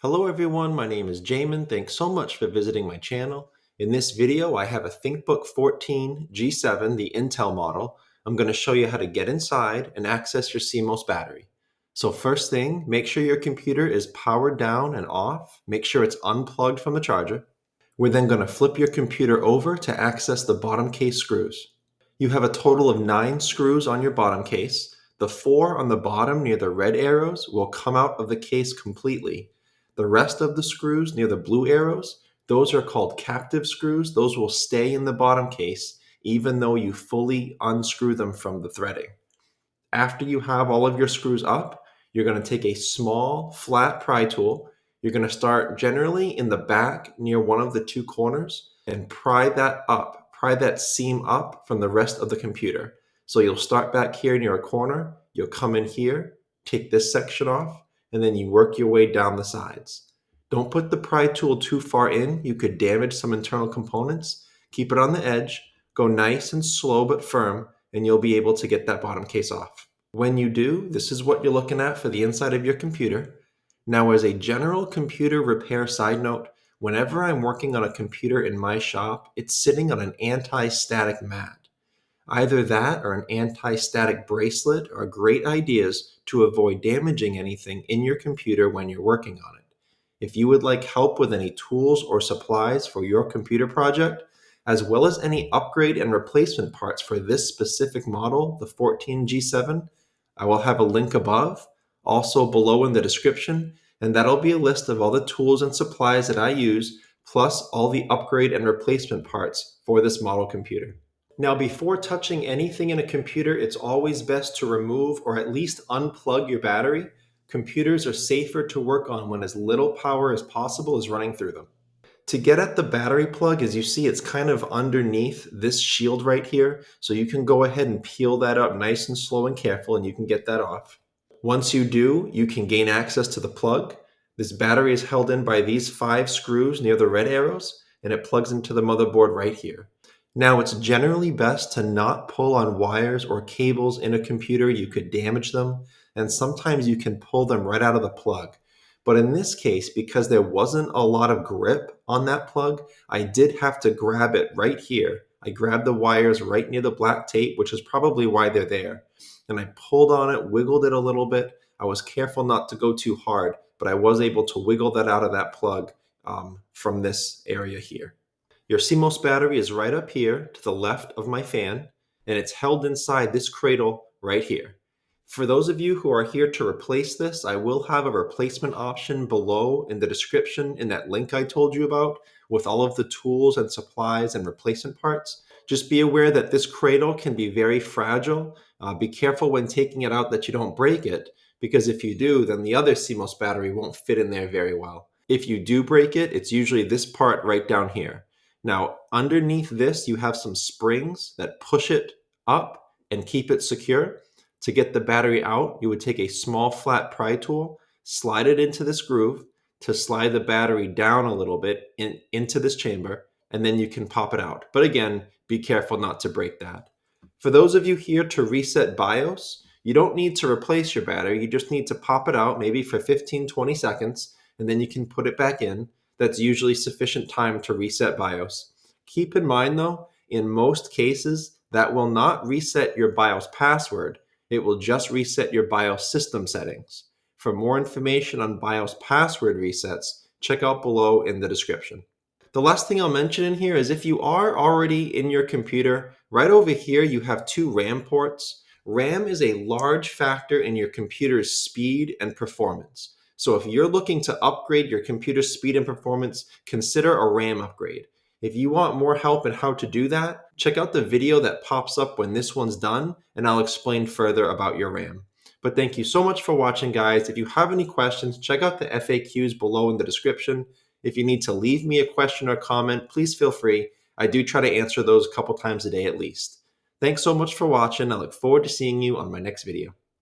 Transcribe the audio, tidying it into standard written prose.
Hello everyone, my name is Jamin. Thanks so much for visiting my channel. In this video, I have a ThinkBook 14 G7, the Intel model. I'm going to show you how to get inside and access your CMOS battery. So first thing, make sure your computer is powered down and off. Make sure it's unplugged from the charger. We're then going to flip your computer over to access the bottom case screws. You have a total of 9 screws on your bottom case. The 4 on the bottom near the red arrows will come out of the case completely. The rest of the screws near the blue arrows, those are called captive screws. Those will stay in the bottom case even though you fully unscrew them from the threading. After you have all of your screws up, you're going to take a small flat pry tool. You're going to start generally in the back near one of the 2 corners and pry that seam up from the rest of the computer. So you'll start back here near a corner, you'll come in here, take this section off, and then you work your way down the sides. Don't put the pry tool too far in. You could damage some internal components. Keep it on the edge, go nice and slow but firm, and you'll be able to get that bottom case off. When you do, this is what you're looking at for the inside of your computer. Now, as a general computer repair side note, whenever I'm working on a computer in my shop, it's sitting on an anti-static mat. Either that or an anti-static bracelet are great ideas to avoid damaging anything in your computer when you're working on it. If you would like help with any tools or supplies for your computer project, as well as any upgrade and replacement parts for this specific model, the 14G7, I will have a link above, also below in the description, and that'll be a list of all the tools and supplies that I use, plus all the upgrade and replacement parts for this model computer. Now, before touching anything in a computer, it's always best to remove or at least unplug your battery. Computers are safer to work on when as little power as possible is running through them. To get at the battery plug, as you see, it's kind of underneath this shield right here. So you can go ahead and peel that up nice and slow and careful, and you can get that off. Once you do, you can gain access to the plug. This battery is held in by these 5 screws near the red arrows, and it plugs into the motherboard right here. Now, it's generally best to not pull on wires or cables in a computer. You could damage them, and sometimes you can pull them right out of the plug. But in this case, because there wasn't a lot of grip on that plug, I did have to grab it right here. I grabbed the wires right near the black tape, which is probably why they're there. And I pulled on it, wiggled it a little bit. I was careful not to go too hard, but I was able to wiggle that out of that plug from this area here. Your CMOS battery is right up here to the left of my fan, and it's held inside this cradle right here. For those of you who are here to replace this, I will have a replacement option below in the description in that link I told you about with all of the tools and supplies and replacement parts. Just be aware that this cradle can be very fragile. Be careful when taking it out that you don't break it, because if you do, then the other CMOS battery won't fit in there very well. If you do break it, it's usually this part right down here. Now, underneath this, you have some springs that push it up and keep it secure. To get the battery out, you would take a small flat pry tool, slide it into this groove to slide the battery down a little bit into this chamber, and then you can pop it out. But again, be careful not to break that. For those of you here to reset BIOS, you don't need to replace your battery. You just need to pop it out maybe for 15-20 seconds, and then you can put it back in. That's usually sufficient time to reset BIOS. Keep in mind though, in most cases, that will not reset your BIOS password. It will just reset your BIOS system settings. For more information on BIOS password resets, check out below in the description. The last thing I'll mention in here is if you are already in your computer, right over here you have 2 RAM ports. RAM is a large factor in your computer's speed and performance. So if you're looking to upgrade your computer's speed and performance, consider a RAM upgrade. If you want more help in how to do that, check out the video that pops up when this one's done, and I'll explain further about your RAM. But thank you so much for watching, guys. If you have any questions, check out the FAQs below in the description. If you need to leave me a question or comment, please feel free. I do try to answer those a couple times a day at least. Thanks so much for watching. I look forward to seeing you on my next video.